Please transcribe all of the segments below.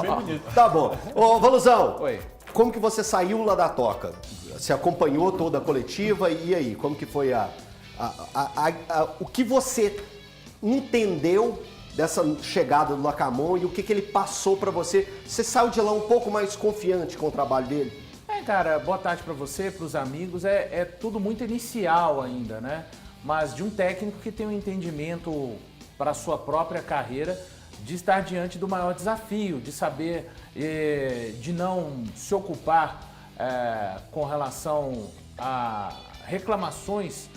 bem bonito. Tá bom. Ô, Valuzão, Oi. como que você saiu lá da toca? Você acompanhou toda a coletiva e aí, como que foi o que você entendeu dessa chegada do Lacamon e o que ele passou pra você? Você saiu de lá um pouco mais confiante com o trabalho dele? Cara, boa tarde para você, para os amigos. É tudo muito inicial ainda, né? Mas de um técnico que tem um entendimento para a sua própria carreira de estar diante do maior desafio, de saber, de não se ocupar com relação a reclamações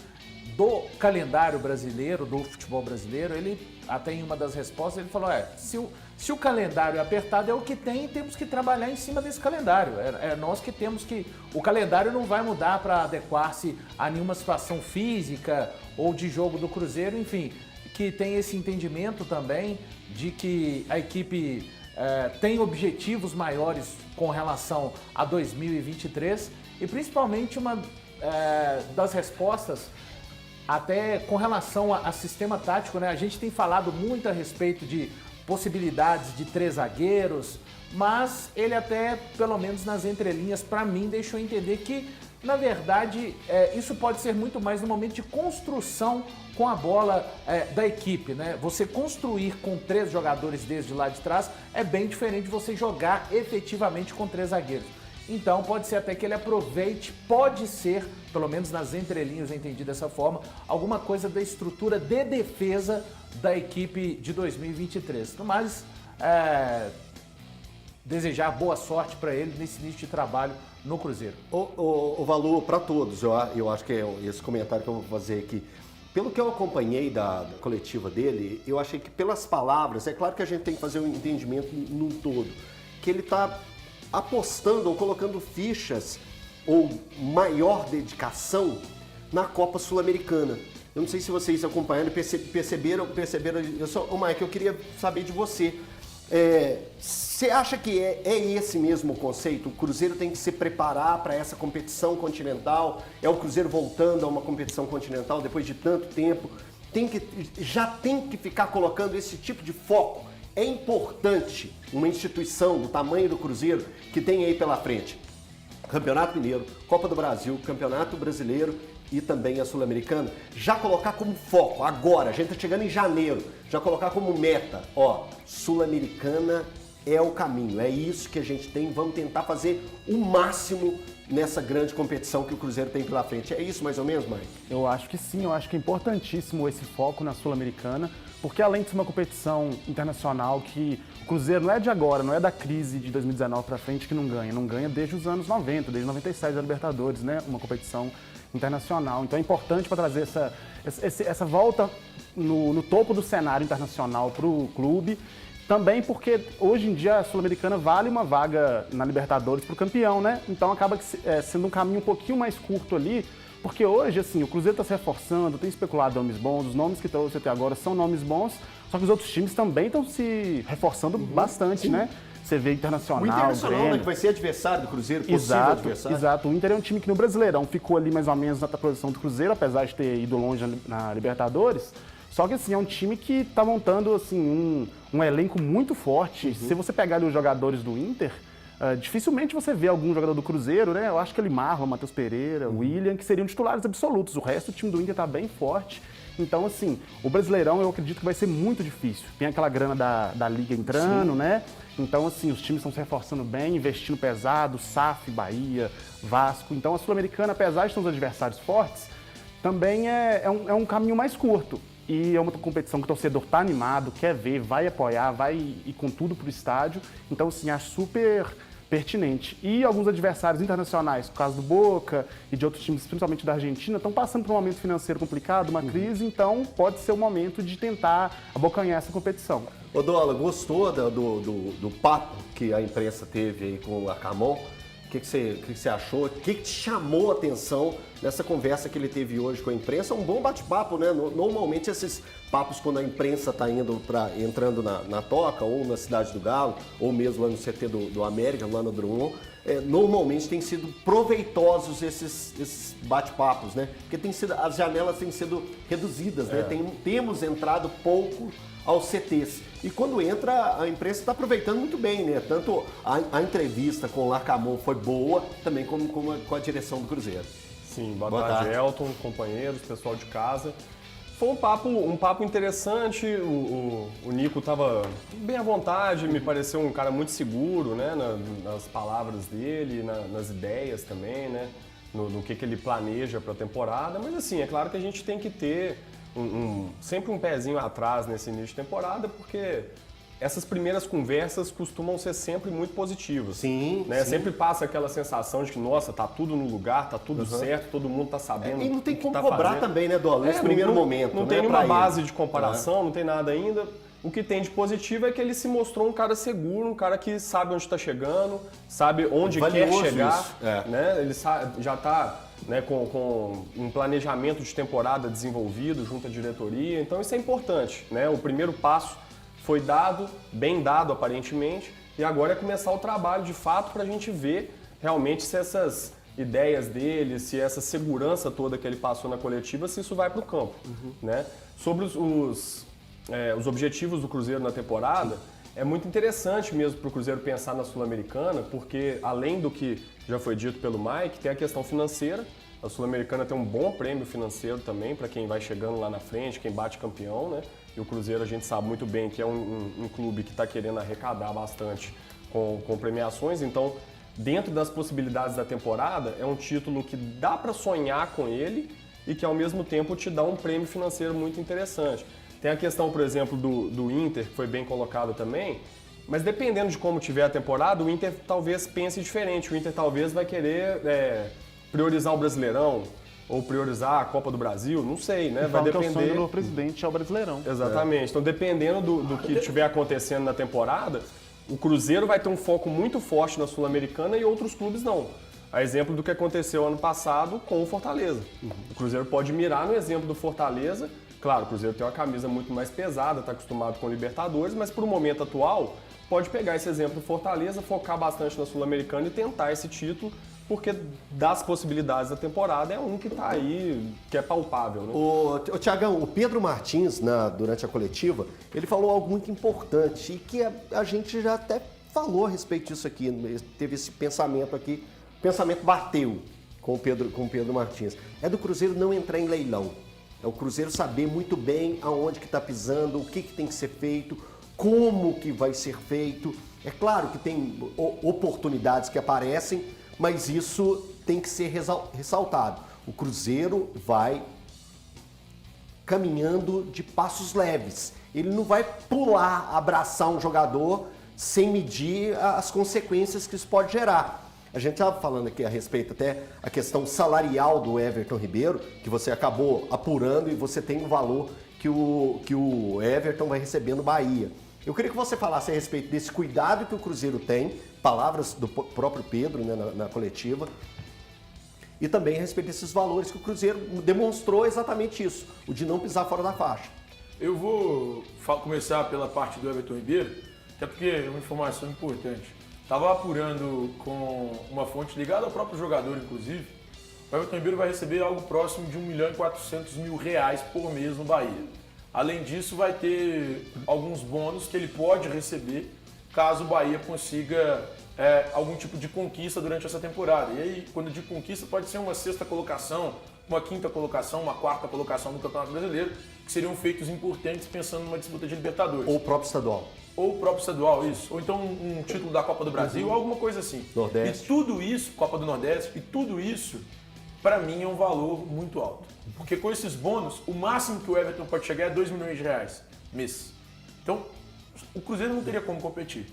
do calendário brasileiro, do futebol brasileiro. Ele, até em uma das respostas, ele falou, se o calendário é apertado, é o que tem e temos que trabalhar em cima desse calendário. É nós que temos que... O calendário não vai mudar para adequar-se a nenhuma situação física ou de jogo do Cruzeiro, enfim, que tem esse entendimento também de que a equipe tem objetivos maiores com relação a 2023 e principalmente uma das respostas até com relação a sistema tático, né? A gente tem falado muito a respeito de possibilidades de 3 zagueiros, mas ele até, pelo menos nas entrelinhas, para mim, deixou entender que, na verdade, isso pode ser muito mais no momento de construção com a bola da equipe, né? Você construir com 3 jogadores desde lá de trás é bem diferente de você jogar efetivamente com 3 zagueiros. Então pode ser até que ele aproveite, pode ser, pelo menos nas entrelinhas eu entendi dessa forma, alguma coisa da estrutura de defesa da equipe de 2023. Mas desejar boa sorte para ele nesse início de trabalho no Cruzeiro. O Valu, para todos, eu acho que é esse comentário que eu vou fazer aqui. Pelo que eu acompanhei da coletiva dele, eu achei que pelas palavras, é claro que a gente tem que fazer um entendimento num todo, que ele está apostando ou colocando fichas ou maior dedicação na Copa Sul-Americana. Eu não sei se vocês acompanhando perceberam, Mike, eu queria saber de você. Você acha que é esse mesmo o conceito? O Cruzeiro tem que se preparar para essa competição continental? É o Cruzeiro voltando a uma competição continental depois de tanto tempo? Já tem que ficar colocando esse tipo de foco? É importante uma instituição do tamanho do Cruzeiro que tem aí pela frente Campeonato Mineiro, Copa do Brasil, Campeonato Brasileiro e também a Sul-Americana, já colocar como foco, agora, a gente está chegando em janeiro, já colocar como meta, Sul-Americana é o caminho, é isso que a gente tem, vamos tentar fazer o máximo nessa grande competição que o Cruzeiro tem pela frente. É isso mais ou menos, Mike? Eu acho que sim, eu acho que é importantíssimo esse foco na Sul-Americana, porque além de ser uma competição internacional que o Cruzeiro não é de agora, não é da crise de 2019 para frente que não ganha desde os anos 90, desde 97 da Libertadores, né? Uma competição internacional. Então é importante para trazer essa volta no topo do cenário internacional para o clube. Também porque hoje em dia a Sul-Americana vale uma vaga na Libertadores para o campeão, né? Então acaba sendo um caminho um pouquinho mais curto ali, porque hoje, assim, o Cruzeiro está se reforçando, tem especulado nomes bons, os nomes que trouxe até agora são nomes bons, só que os outros times também estão se reforçando bastante, né? Você vê Internacional, o Internacional, Grêmio. Né, que vai ser adversário do Cruzeiro, possível Exato, adversário. exato. O Inter é um time que no Brasileirão ficou ali mais ou menos na posição do Cruzeiro, apesar de ter ido longe na Libertadores. Só que assim, é um time que está montando assim, um elenco muito forte. Se você pegar ali os jogadores do Inter, dificilmente você vê algum jogador do Cruzeiro, né? Eu acho que ele Marlon, Matheus Pereira, William, que seriam titulares absolutos. O resto do time do Inter está bem forte. Então, assim, o Brasileirão eu acredito que vai ser muito difícil. Tem aquela grana da Liga entrando, né? Então, assim, os times estão se reforçando bem, investindo pesado, SAF, Bahia, Vasco. Então, a Sul-Americana, apesar de ter uns adversários fortes, também é um caminho mais curto. E é uma competição que o torcedor está animado, quer ver, vai apoiar, vai ir com tudo para o estádio. Então, assim, acho super pertinente. E alguns adversários internacionais, no caso do Boca e de outros times, principalmente da Argentina, estão passando por um momento financeiro complicado, uma crise, então pode ser o momento de tentar abocanhar essa competição. Ô Dola, gostou do papo que a imprensa teve aí com o Lacamon? O que você achou? O que te chamou a atenção nessa conversa que ele teve hoje com a imprensa, um bom bate-papo, né? Normalmente esses papos quando a imprensa está entrando na Toca, ou na Cidade do Galo, ou mesmo lá no CT do América, lá no Drummond, normalmente tem sido proveitosos esses bate-papos, né? Porque as janelas têm sido reduzidas, né? Temos entrado pouco aos CTs. E quando entra, a imprensa está aproveitando muito bem, né? Tanto a entrevista com o Larcamon foi boa, também como com a direção do Cruzeiro. Sim, boa tarde, Elton, companheiros, pessoal de casa. Foi um papo interessante, o Nico estava bem à vontade, me pareceu um cara muito seguro, né, nas palavras dele, nas ideias também, né, no que ele planeja para a temporada, mas assim, é claro que a gente tem que ter sempre um pezinho atrás nesse início de temporada, porque essas primeiras conversas costumam ser sempre muito positivas. Sim, né? sim. Sempre passa aquela sensação de que, nossa, tá tudo no lugar, tá tudo certo, todo mundo tá sabendo. E não tem o que como tá cobrar fazendo. também, né, Dó? Nesse primeiro momento. Não né, tem nenhuma pra base ele. de comparação, não tem nada ainda. O que tem de positivo é que ele se mostrou um cara seguro, um cara que sabe onde está chegando, sabe onde Valioso quer chegar. isso. Né? Ele já está, né, com um planejamento de temporada desenvolvido junto à diretoria, então isso é importante. Né? O primeiro passo foi dado, bem dado aparentemente, e agora é começar o trabalho de fato para a gente ver realmente se essas ideias dele, se essa segurança toda que ele passou na coletiva, se isso vai para o campo. Né? Sobre os objetivos do Cruzeiro na temporada, é muito interessante mesmo para o Cruzeiro pensar na Sul-Americana, porque além do que já foi dito pelo Mike, tem a questão financeira. A Sul-Americana tem um bom prêmio financeiro também para quem vai chegando lá na frente, quem bate campeão, né? E o Cruzeiro a gente sabe muito bem que é um clube que está querendo arrecadar bastante com premiações, então dentro das possibilidades da temporada é um título que dá para sonhar com ele e que ao mesmo tempo te dá um prêmio financeiro muito interessante. Tem a questão, por exemplo, do Inter, que foi bem colocado também, mas dependendo de como tiver a temporada, o Inter talvez pense diferente. O Inter talvez vai querer priorizar o Brasileirão ou priorizar a Copa do Brasil, não sei, né? Vai Que o depender. sonho do presidente é o Brasileirão. Exatamente. Então, dependendo do que estiver acontecendo na temporada, o Cruzeiro vai ter um foco muito forte na Sul-Americana e outros clubes não. A exemplo do que aconteceu ano passado com o Fortaleza. O Cruzeiro pode mirar no exemplo do Fortaleza. Claro, o Cruzeiro tem uma camisa muito mais pesada, está acostumado com o Libertadores, mas por um momento atual, pode pegar esse exemplo do Fortaleza, focar bastante na Sul-Americana e tentar esse título, porque das possibilidades da temporada é um que está aí, que é palpável. Né? Ô Tiagão, o Pedro Martins, durante a coletiva, ele falou algo muito importante e que a gente já até falou a respeito disso aqui, teve esse pensamento aqui, o pensamento bateu com o Pedro Martins. É do Cruzeiro não entrar em leilão. É o Cruzeiro saber muito bem aonde que está pisando, o que tem que ser feito, como que vai ser feito. É claro que tem oportunidades que aparecem, mas isso tem que ser ressaltado. O Cruzeiro vai caminhando de passos leves. Ele não vai pular, abraçar um jogador sem medir as consequências que isso pode gerar. A gente estava falando aqui a respeito até a questão salarial do Everton Ribeiro, que você acabou apurando e você tem o valor que o Everton vai receber no Bahia. Eu queria que você falasse a respeito desse cuidado que o Cruzeiro tem, palavras do próprio Pedro, né, na coletiva, e também a respeito desses valores que o Cruzeiro demonstrou exatamente isso, o de não pisar fora da faixa. Eu vou começar pela parte do Everton Ribeiro, até porque é uma informação importante. Estava apurando com uma fonte ligada ao próprio jogador, inclusive. O Everton Ribeiro vai receber algo próximo de R$1.400.000 por mês no Bahia. Além disso, vai ter alguns bônus que ele pode receber caso o Bahia consiga algum tipo de conquista durante essa temporada. E aí, quando de conquista, pode ser uma sexta colocação, uma quinta colocação, uma quarta colocação no Campeonato Brasileiro, que seriam feitos importantes pensando numa disputa de Libertadores. Ou o próprio estadual. Ou o próprio estadual, isso. Ou então um título da Copa do Brasil, alguma coisa assim. Nordeste. E tudo isso, Copa do Nordeste, e tudo isso, para mim, é um valor muito alto. Porque com esses bônus, o máximo que o Everton pode chegar é R$2 milhões mês. Então, o Cruzeiro não teria como competir.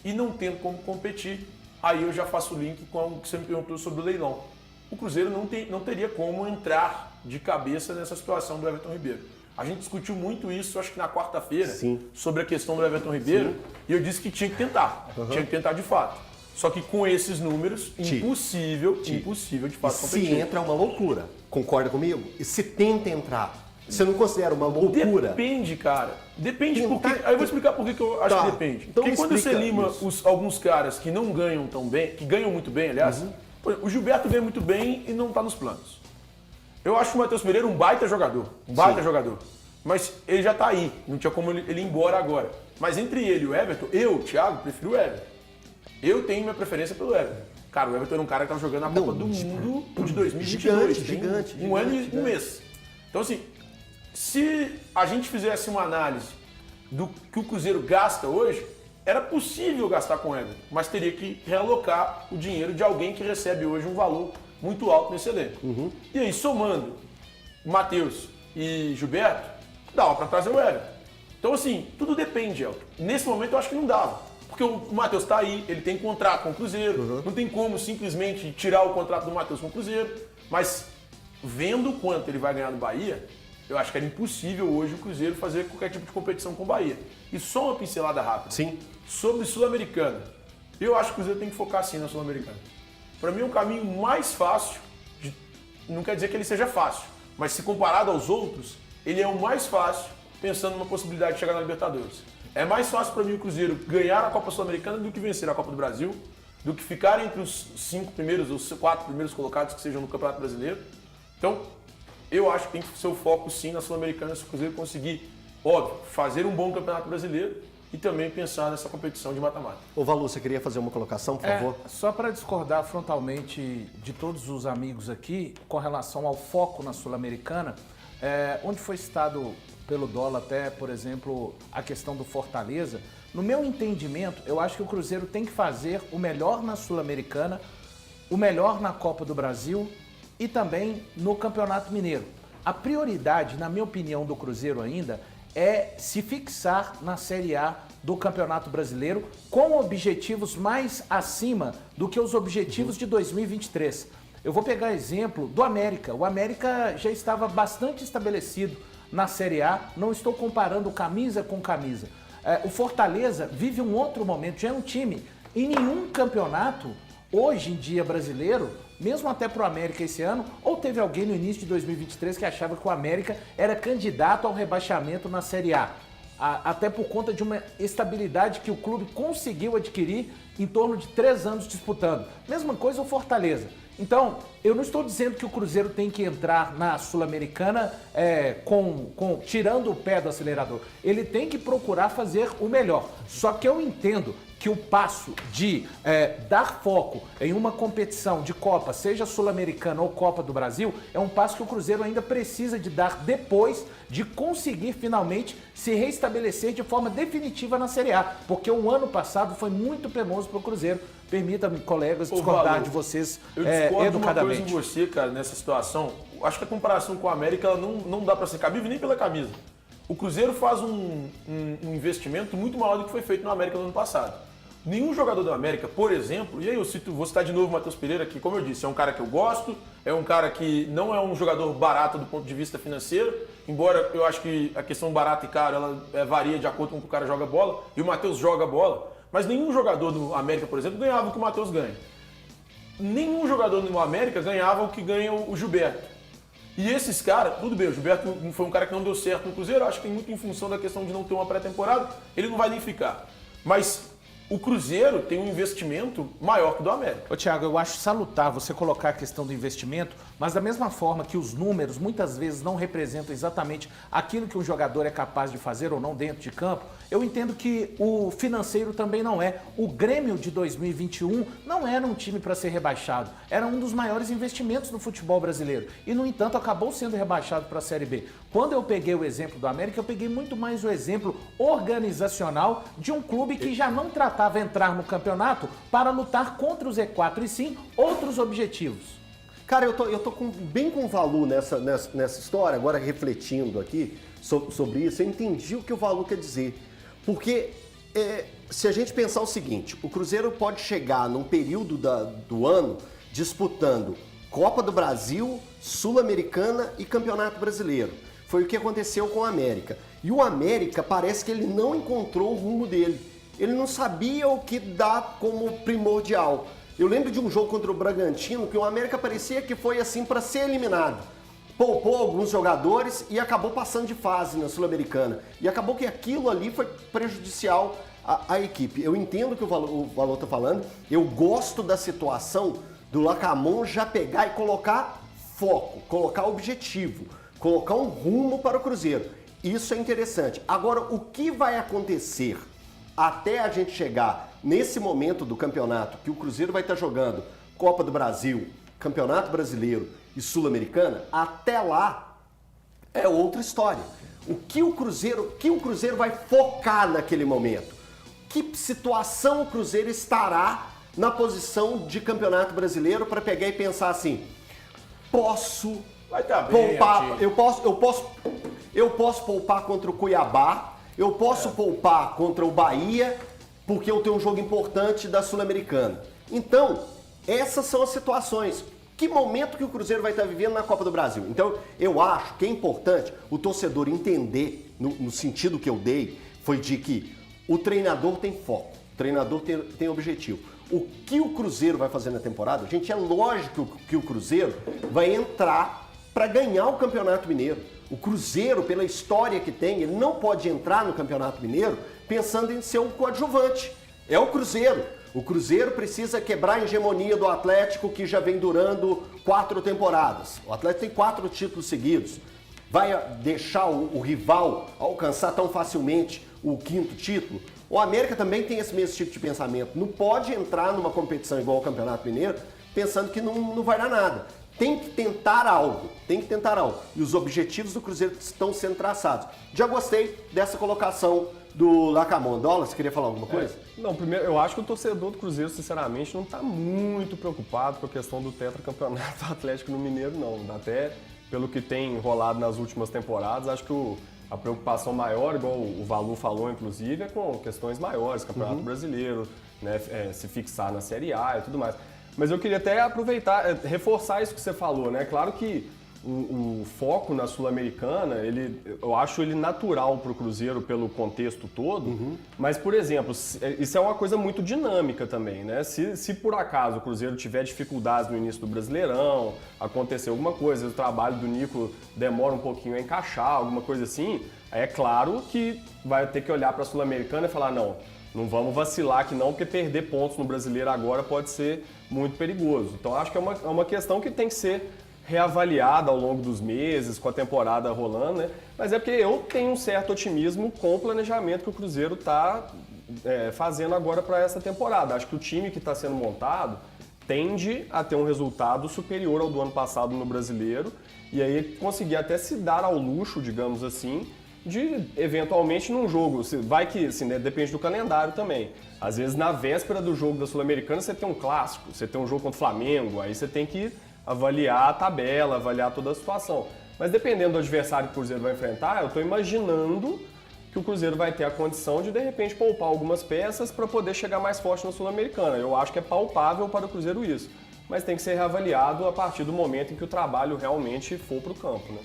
E não tendo como competir, aí eu já faço o link com o que você me perguntou sobre o leilão. O Cruzeiro não teria como entrar de cabeça nessa situação do Everton Ribeiro. A gente discutiu muito isso, acho que na quarta-feira, sobre a questão do Everton Ribeiro, e eu disse que tinha que tentar, tinha que tentar de fato. Só que com esses números, impossível de fato competir. Se entra é uma loucura, concorda comigo? E se tenta entrar, você não considera uma loucura? Depende, cara. Depende Tentar- porque... Aí eu vou explicar por que eu acho Tá. que depende. Então Porque me quando você explica lima isso. alguns caras que não ganham tão bem, que ganham muito bem, aliás, por exemplo, o Gilberto ganha muito bem e não tá nos planos. Eu acho o Matheus Pereira um baita jogador. Jogador. Mas ele já tá aí. Não tinha como ele ir embora agora. Mas entre ele e o Everton, eu, Thiago, prefiro o Everton. Eu tenho minha preferência pelo Everton. Cara, o Everton era um cara que tava jogando a Copa do Mundo de 2022. Gigante. Um ano e um mês. Então, assim, se a gente fizesse uma análise do que o Cruzeiro gasta hoje, era possível gastar com o Everton, mas teria que realocar o dinheiro de alguém que recebe hoje um valor muito alto nesse elenco. E aí, somando Matheus e Gilberto, dava para trazer o Everton. Então, assim, tudo depende, Elton. Nesse momento, eu acho que não dava. Porque o Matheus está aí, ele tem contrato com o Cruzeiro, não tem como simplesmente tirar o contrato do Matheus com o Cruzeiro. Mas, vendo quanto ele vai ganhar no Bahia, eu acho que era impossível hoje o Cruzeiro fazer qualquer tipo de competição com o Bahia. E só uma pincelada rápida. Sim. Sobre Sul-Americana. Eu acho que o Cruzeiro tem que focar sim na Sul-Americana. Para mim é um caminho mais fácil, não quer dizer que ele seja fácil, mas se comparado aos outros, ele é o mais fácil pensando numa possibilidade de chegar na Libertadores. É mais fácil para mim o Cruzeiro ganhar a Copa Sul-Americana do que vencer a Copa do Brasil, do que ficar entre os 5 primeiros ou 4 primeiros colocados que sejam no Campeonato Brasileiro. Então, eu acho que tem que ser o foco sim na Sul-Americana se o Cruzeiro conseguir, óbvio, fazer um bom Campeonato Brasileiro e também pensar nessa competição de mata-mata. Ô Valu, você queria fazer uma colocação, por favor? Só para discordar frontalmente de todos os amigos aqui, com relação ao foco na Sul-Americana, onde foi citado pelo Dola até, por exemplo, a questão do Fortaleza, no meu entendimento, eu acho que o Cruzeiro tem que fazer o melhor na Sul-Americana, o melhor na Copa do Brasil e também no Campeonato Mineiro. A prioridade, na minha opinião, do Cruzeiro ainda é se fixar na Série A do Campeonato Brasileiro com objetivos mais acima do que os objetivos de 2023. Eu vou pegar exemplo do América. O América já estava bastante estabelecido na Série A, não estou comparando camisa com camisa. O Fortaleza vive um outro momento, já é um time em nenhum campeonato, hoje em dia brasileiro, mesmo até para o América esse ano, ou teve alguém no início de 2023 que achava que o América era candidato ao rebaixamento na Série A. Até por conta de uma estabilidade que o clube conseguiu adquirir em torno de 3 anos disputando. Mesma coisa o Fortaleza. Então, eu não estou dizendo que o Cruzeiro tem que entrar na Sul-Americana tirando o pé do acelerador. Ele tem que procurar fazer o melhor. Só que eu entendo que o passo de dar foco em uma competição de Copa, seja Sul-Americana ou Copa do Brasil, é um passo que o Cruzeiro ainda precisa de dar depois de conseguir finalmente se reestabelecer de forma definitiva na Série A. Porque o ano passado foi muito penoso para o Cruzeiro. Permita-me, colegas, discordar de vocês eu discordo educadamente. de uma coisa em você, cara, nessa situação. Acho que a comparação com a América ela não dá para ser cabível nem pela camisa. O Cruzeiro faz um investimento muito maior do que foi feito na América no ano passado. Nenhum jogador da América, por exemplo, e aí vou citar de novo o Matheus Pereira, que, como eu disse, é um cara que eu gosto, é um cara que não é um jogador barato do ponto de vista financeiro, embora eu acho que a questão barato e caro ela varia de acordo com o que o cara joga bola, e o Matheus joga bola, mas nenhum jogador do América, por exemplo, ganhava o que o Matheus ganha. Nenhum jogador do América ganhava o que ganha o Gilberto. E esses caras, tudo bem, o Gilberto foi um cara que não deu certo no Cruzeiro, acho que tem muito em função da questão de não ter uma pré-temporada, ele não vai nem ficar. Mas o Cruzeiro tem um investimento maior que o do América. Ô, Thiago, eu acho salutar você colocar a questão do investimento, mas da mesma forma que os números muitas vezes não representam exatamente aquilo que um jogador é capaz de fazer ou não dentro de campo, eu entendo que o financeiro também não é. O Grêmio de 2021 não era um time para ser rebaixado, era um dos maiores investimentos do futebol brasileiro e, no entanto, acabou sendo rebaixado para a Série B. Quando eu peguei o exemplo do América, eu peguei muito mais o exemplo organizacional de um clube que já não tratava entrar no campeonato para lutar contra o Z4 e sim outros objetivos. Cara, eu tô bem com o Valu nessa história, agora refletindo aqui sobre isso, eu entendi o que o Valu quer dizer. Porque se a gente pensar o seguinte, o Cruzeiro pode chegar num período do ano disputando Copa do Brasil, Sul-Americana e Campeonato Brasileiro. Foi o que aconteceu com o América. E o América parece que ele não encontrou o rumo dele. ele não sabia o que dá como primordial. Eu lembro de um jogo contra o Bragantino que o América parecia que foi assim para ser eliminado. Poupou alguns jogadores e acabou passando de fase na Sul-Americana. E acabou que aquilo ali foi prejudicial à equipe. Eu entendo o que o Valor está falando, eu gosto da situação do Lacamon já pegar e colocar foco, colocar objetivo, colocar um rumo para o Cruzeiro. Isso é interessante. Agora, o que vai acontecer até a gente chegar nesse momento do campeonato que o Cruzeiro vai estar jogando Copa do Brasil, Campeonato Brasileiro e Sul-Americana, até lá é outra história. O que o Cruzeiro vai focar naquele momento? Que situação o Cruzeiro estará na posição de Campeonato Brasileiro para pegar e pensar assim, posso Vai estar bem, poupar, eu posso poupar contra o Cuiabá, eu posso poupar contra o Bahia, porque eu tenho um jogo importante da Sul-Americana. Então, essas são as situações. Que momento que o Cruzeiro vai estar vivendo na Copa do Brasil? Então, eu acho que é importante o torcedor entender, no sentido que eu dei, foi de que o treinador tem foco, o treinador tem objetivo. O que o Cruzeiro vai fazer na temporada, gente, é lógico que o Cruzeiro vai entrar para ganhar o Campeonato Mineiro. O Cruzeiro, pela história que tem, ele não pode entrar no Campeonato Mineiro pensando em ser um coadjuvante. É o Cruzeiro. O Cruzeiro precisa quebrar a hegemonia do Atlético, que já vem durando 4 temporadas. O Atlético tem 4 títulos seguidos. Vai deixar o rival alcançar tão facilmente o 5º título? O América também tem esse mesmo tipo de pensamento. Não pode entrar numa competição igual ao Campeonato Mineiro pensando que não vai dar nada. Tem que tentar algo, E os objetivos do Cruzeiro estão sendo traçados. Já gostei dessa colocação do Lacamon. Dola, você queria falar alguma coisa? Não, primeiro, eu acho que o torcedor do Cruzeiro, sinceramente, não está muito preocupado com a questão do tetracampeonato Atlético no Mineiro, não. Até pelo que tem rolado nas últimas temporadas, acho que a preocupação maior, igual o Valu falou, inclusive, é com questões maiores, Campeonato Brasileiro, né, se fixar na Série A e tudo mais. Mas eu queria até aproveitar, reforçar isso que você falou, né? Claro que o foco na Sul-Americana, eu acho ele natural para o Cruzeiro pelo contexto todo, mas, por exemplo, isso é uma coisa muito dinâmica também, né? Se por acaso o Cruzeiro tiver dificuldades no início do Brasileirão, acontecer alguma coisa, o trabalho do Nico demora um pouquinho a encaixar, alguma coisa assim, aí é claro que vai ter que olhar para a Sul-Americana e falar, não vamos vacilar aqui não, porque perder pontos no Brasileiro agora pode ser muito perigoso. Então acho que é uma questão que tem que ser reavaliada ao longo dos meses, com a temporada rolando, né? Mas é porque eu tenho um certo otimismo com o planejamento que o Cruzeiro está fazendo agora para essa temporada. Acho que o time que está sendo montado tende a ter um resultado superior ao do ano passado no Brasileiro e aí conseguir até se dar ao luxo, digamos assim, de eventualmente num jogo, vai que assim, né, depende do calendário também. Às vezes na véspera do jogo da Sul-Americana você tem um clássico, você tem um jogo contra o Flamengo, aí você tem que avaliar a tabela, avaliar toda a situação. Mas dependendo do adversário que o Cruzeiro vai enfrentar, eu estou imaginando que o Cruzeiro vai ter a condição de repente poupar algumas peças para poder chegar mais forte na Sul-Americana. Eu acho que é palpável para o Cruzeiro isso, mas tem que ser reavaliado a partir do momento em que o trabalho realmente for para o campo, né?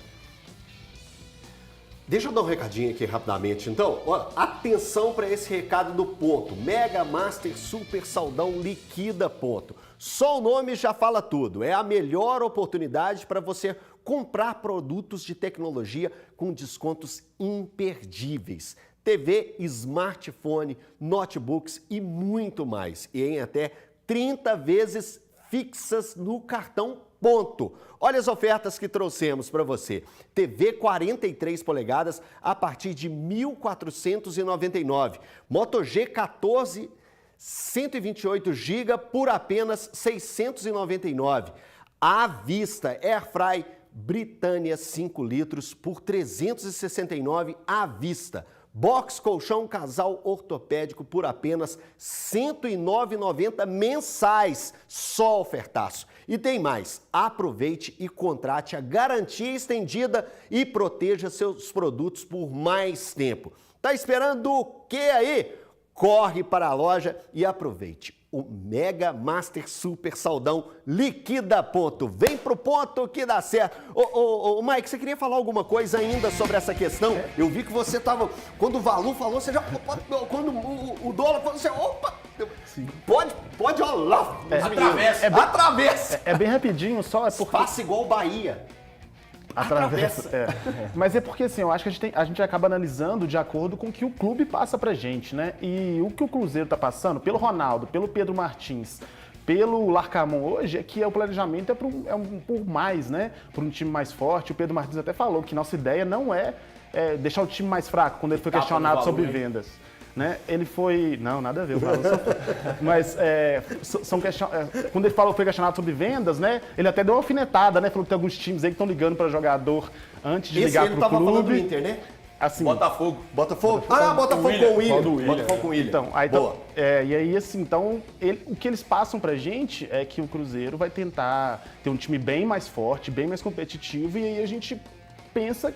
Deixa eu dar um recadinho aqui rapidamente. Então, ó, atenção para esse recado do ponto. Mega Master Super Saldão Liquida Ponto. Só o nome já fala tudo. É a melhor oportunidade para você comprar produtos de tecnologia com descontos imperdíveis. TV, smartphone, notebooks e muito mais. E em até 30 vezes fixas no cartão ponto. Olha as ofertas que trouxemos para você. TV 43 polegadas a partir de R$ 1.499. Moto G14 128 GB por apenas R$ 699. À vista, Airfry Britânia 5 litros por R$ 369 à vista. Box colchão casal ortopédico por apenas R$ 109,90 mensais. Só ofertaço. E tem mais. Aproveite e contrate a garantia estendida e proteja seus produtos por mais tempo. Tá esperando o quê aí? Corre para a loja e aproveite. o Mega Master Super Saldão liquida ponto. Vem pro ponto que dá certo. Ô, Mike, você queria falar alguma coisa ainda sobre essa questão? Eu vi que você tava... Quando o Valu falou, você já... Quando o Dólar falou, você... Opa! Pode rolar. Atravessa. É bem rapidinho, só é porque... Faça igual o Bahia. Atravessa. Mas é porque assim, eu acho que a gente acaba analisando de acordo com o que o clube passa pra gente, né? E o que o Cruzeiro tá passando, pelo Ronaldo, pelo Pedro Martins, pelo Larcamon hoje, é que o planejamento é um por mais, né? Por um time mais forte. O Pedro Martins até falou que nossa ideia não é deixar o time mais fraco, quando ele foi questionado sobre vendas. Né? Ele foi... Não, nada a ver, o valor mas quando ele foi questionado sobre vendas, né? Ele até deu uma alfinetada, né? Falou que tem alguns times aí que estão ligando para jogador antes de ligar pro clube. Ele tava falando do Inter, né? Assim, Botafogo. Botafogo com o William. Botafogo com o William. Então, Boa. E aí, assim, então, o que eles passam pra gente é que o Cruzeiro vai tentar ter um time bem mais forte, bem mais competitivo, e aí a gente pensa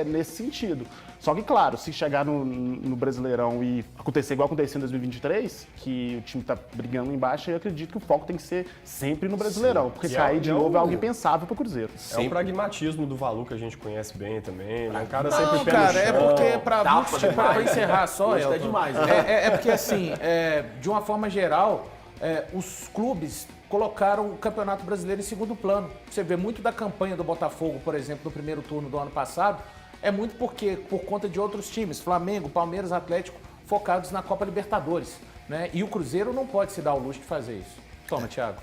nesse sentido. Só que, claro, se chegar no Brasileirão e acontecer igual aconteceu em 2023, que o time tá brigando embaixo, eu acredito que o foco tem que ser sempre no Brasileirão, porque cair de novo é algo impensável pro Cruzeiro. É o pragmatismo do Valu que a gente conhece bem também, né? O cara sempre Não, pé no cara, é chão. porque pra encerrar só, Hoje tá Elton, demais, né? é porque assim, de uma forma geral, os clubes colocaram o Campeonato Brasileiro em segundo plano. Você vê muito da campanha do Botafogo, por exemplo, no primeiro turno do ano passado, é muito por conta de outros times, Flamengo, Palmeiras, Atlético, focados na Copa Libertadores, né? E o Cruzeiro não pode se dar o luxo de fazer isso. Toma, Thiago.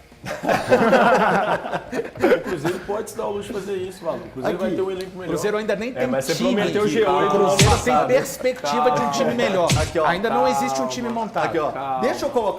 O Cruzeiro pode se dar o luxo de fazer isso, Valu. O Cruzeiro vai ter um elenco melhor. O Cruzeiro ainda nem tem mas você time. prometeu o G8 O no ano Cruzeiro tem passado. perspectiva de um time melhor. Aqui, ó. Ainda não existe um time montado. Aqui, ó. Deixa eu colocar